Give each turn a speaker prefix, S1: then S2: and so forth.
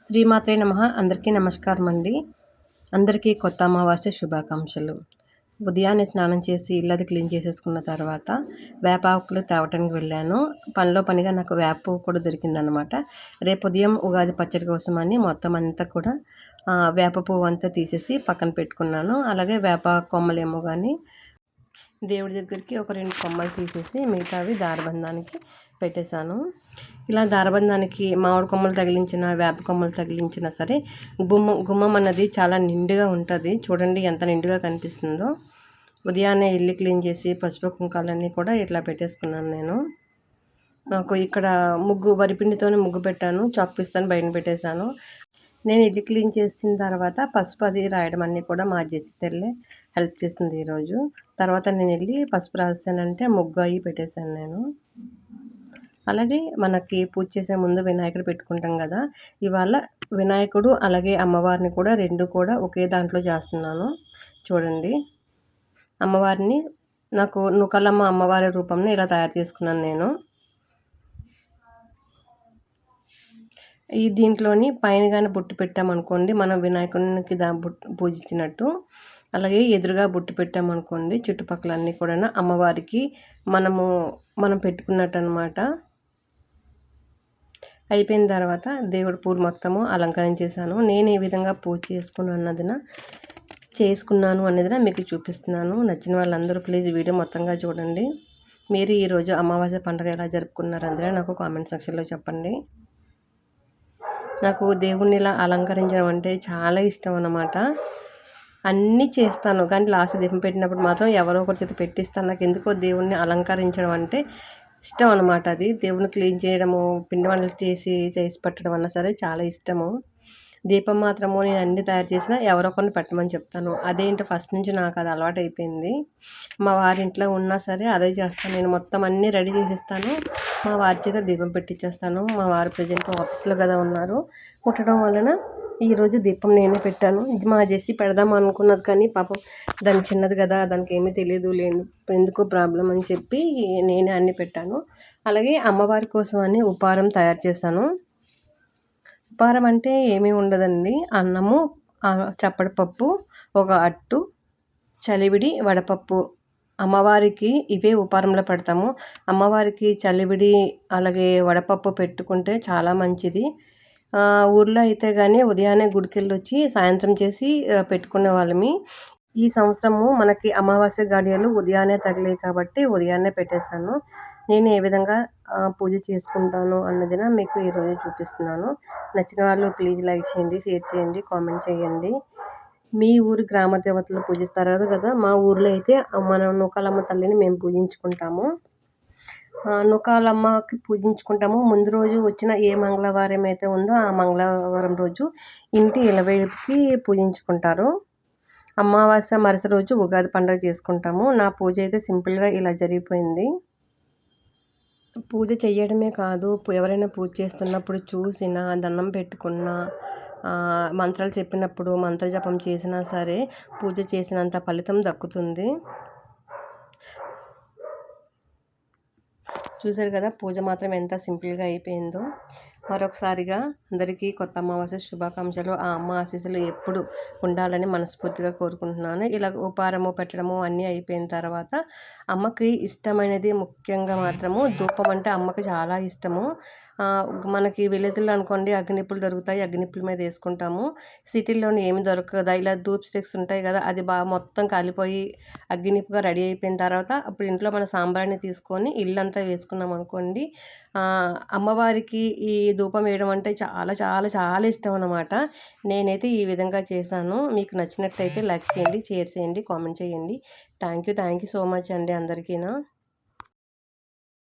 S1: శ్రీమాత్రే నమః. అందరికీ నమస్కారం అండి. అందరికీ కొత్త అమావాస్య శుభాకాంక్షలు. ఉదయాన్నే స్నానం చేసి ఇల్లది క్లీన్ చేసేసుకున్న తర్వాత వేపాకులు తేవటానికి వెళ్ళాను. పనిలో పనిగా నాకు వేప పువ్వు కూడా దొరికిందనమాట. రేపు ఉదయం ఉగాది పచ్చడి కోసమని మొత్తం అంతా కూడా వేప పువ్వు అంతా తీసేసి పక్కన పెట్టుకున్నాను. అలాగే వేప కొమ్మలేమో కానీ దేవుడి దగ్గరికి ఒక 2 కొమ్మలు తీసేసి మిగతావి దారబంధానికి పెట్టేశాను. ఇలా దారబంధానికి మామిడి కొమ్మలు తగిలించిన, వేప కొమ్మలు తగిలించినా సరే గుమ్మం అన్నది చాలా నిండుగా ఉంటుంది. చూడండి ఎంత నిండుగా కనిపిస్తుందో. ఉదయాన్నే ఇల్లు క్లీన్ చేసి పసుపు కుంకాలన్నీ కూడా ఇట్లా పెట్టేసుకున్నాను నేను. నాకు ఇక్కడ వరిపిండితోనే ముగ్గు పెట్టాను. చాక్ పీస్‌తోని బయట పెట్టేశాను. నేను ఇల్లు క్లీన్ చేసిన తర్వాత పసుపు అది రాయడం అన్నీ కూడా మా జెసితల్లే హెల్ప్ చేసింది ఈరోజు. తర్వాత నేను వెళ్ళి పసుపు రాసానంటే ముగ్గు అయ్యి పెట్టేశాను నేను. అలాగే మనకి పూజ చేసే ముందు వినాయకుడు పెట్టుకుంటాం కదా. ఇవాళ వినాయకుడు అలాగే అమ్మవారిని కూడా 2 కూడా ఒకే దాంట్లో చేస్తున్నాను. చూడండి, అమ్మవారిని నాకు నూకాలమ్మ అమ్మవారి రూపంని ఇలా తయారు చేసుకున్నాను నేను. దీంట్లోని పైన కానీ బొట్టు పెట్టామనుకోండి మనం వినాయకునికి పూజించినట్టు. అలాగే ఎదురుగా బొట్టు పెట్టామనుకోండి చుట్టుపక్కల అన్నీ కూడా అమ్మవారికి మనం పెట్టుకున్నట్టు అనమాట. అయిపోయిన తర్వాత దేవుడి పూలు మొత్తము అలంకరించేసాను. నేను ఏ విధంగా పూజ చేసుకున్నాను అనేది మీకు చూపిస్తున్నాను. నచ్చిన వాళ్ళందరూ ప్లీజ్ వీడియో మొత్తంగా చూడండి. మీరు ఈరోజు అమావాస్య పండుగ ఎలా జరుపుకున్నారు అందరూ నాకు కామెంట్ సెక్షన్లో చెప్పండి. నాకు దేవుణ్ణి ఇలా అలంకరించడం అంటే చాలా ఇష్టం అన్నమాట. అన్నీ చేస్తాను కానీ లాస్ట్ దీపం పెట్టినప్పుడు మాత్రం ఎవరో ఒకరి చేత పెట్టిస్తాను. నాకు ఎందుకో దేవుణ్ణి అలంకరించడం అంటే ఇష్టం అన్నమాట. అది దేవుని క్లీన్ చేయడము, పిండి వంటలు చేసి పెట్టడం అన్నా సరే చాలా ఇష్టము. దీపం మాత్రము నేను అన్నీ తయారు చేసినా ఎవరో ఒకరిని పెట్టమని చెప్తాను. అదేంటో ఫస్ట్ నుంచి నాకు అది అలవాటు అయిపోయింది. మా వారి ఇంట్లో ఉన్నా సరే అదే చేస్తాను. నేను మొత్తం అన్నీ రెడీ చేసేస్తాను. మా వారి చేత దీపం పెట్టించేస్తాను. మా వారు ప్రజెంట్ ఆఫీస్లో కదా ఉన్నారు. ఉండడం వలన ఈరోజు దీపం నేనే పెట్టాను. మా జెసి పెడదాం అనుకున్నది కానీ పాపం దాని చిన్నది కదా, దానికి ఏమీ తెలియదు ఎందుకో ప్రాబ్లం అని చెప్పి నేనే అన్నీ పెట్టాను. అలాగే అమ్మవారి కోసం అని ఉపారం తయారు చేశాను. ఉపారం అంటే ఏమీ ఉండదండి. అన్నము, చప్పడిపప్పు, ఒక అట్టు, చలివిడి, వడపప్పు. అమ్మవారికి ఇవే ఉపారంలో పెడతాము. అమ్మవారికి చలివిడి అలాగే వడపప్పు పెట్టుకుంటే చాలా మంచిది. ఊర్లో అయితే కానీ ఉదయాన్నే గుడికెళ్ళి వచ్చి సాయంత్రం చేసి పెట్టుకునే వాళ్ళమి. ఈ సంవత్సరము మనకి అమావాస్య గడియలు ఉదయాన్నే తగిలాయి కాబట్టి ఉదయాన్నే పెట్టేశాను. నేను ఏ విధంగా పూజ చేసుకుంటాను అన్నది మీకు ఈరోజు చూపిస్తున్నాను. నచ్చిన వాళ్ళు ప్లీజ్ లైక్ చేయండి, షేర్ చేయండి, కామెంట్ చేయండి. మీ ఊరు గ్రామ దేవతలు పూజిస్తారు కదా. మా ఊర్లో అయితే మన నూకాలమ్మ తల్లిని మేము పూజించుకుంటాము. నూకాలమ్మకి పూజించుకుంటాము. ముందు రోజు వచ్చిన ఏ మంగళవారం అయితే ఉందో ఆ మంగళవారం రోజు ఇంటి ఇలవేలుపుకి పూజించుకుంటారు. అమావాస్య మరుసటి రోజు ఉగాది పండుగ చేసుకుంటాము. నా పూజ అయితే సింపుల్గా ఇలా జరిగిపోయింది. పూజ చేయడమే కాదు, ఎవరైనా పూజ చేస్తున్నప్పుడు చూసినా, దండం పెట్టుకున్నా, మంత్రాలు చెప్పినప్పుడు మంత్రజపం చేసినా సరే పూజ చేసినంత ఫలితం దక్కుతుంది. చూసారు కదా, పూజ మాత్రం ఎంత సింపుల్గా అయిపోయిందో. మరొకసారిగా అందరికీ కొత్త అమావాస్య శుభాకాంక్షలు. ఆ అమ్మ ఆశీస్సులు ఎప్పుడు ఉండాలని మనస్ఫూర్తిగా కోరుకుంటున్నాను. ఇలా ఉపారము పెట్టడము అన్నీ అయిపోయిన తర్వాత అమ్మకి ఇష్టమైనది ముఖ్యంగా మాత్రము ధూపం అంటే అమ్మకి చాలా ఇష్టము. మనకి విలేజ్లో అనుకోండి అగ్గినిప్పులు దొరుకుతాయి, అగ్గినిప్పుల మీద వేసుకుంటాము. సిటీల్లోని ఏమి దొరకదా, ఇలా ధూప్ స్టిక్స్ ఉంటాయి కదా, అది బాగా మొత్తం కాలిపోయి అగ్గినిప్పుగా రెడీ అయిపోయిన తర్వాత అప్పుడు ఇంట్లో మన సాంబ్రాణి తీసుకొని ఇల్లంతా వేసుకున్నాం అనుకోండి. అమ్మవారికి ఈ ధూపం వేయడం అంటే చాలా చాలా చాలా ఇష్టం అన్నమాట. నేనైతే ఈ విధంగా చేశాను. మీకు నచ్చినట్టయితే లైక్ చేయండి, షేర్ చేయండి, కామెంట్ చేయండి. థ్యాంక్ యూ సో మచ్ అండి అందరికీనా.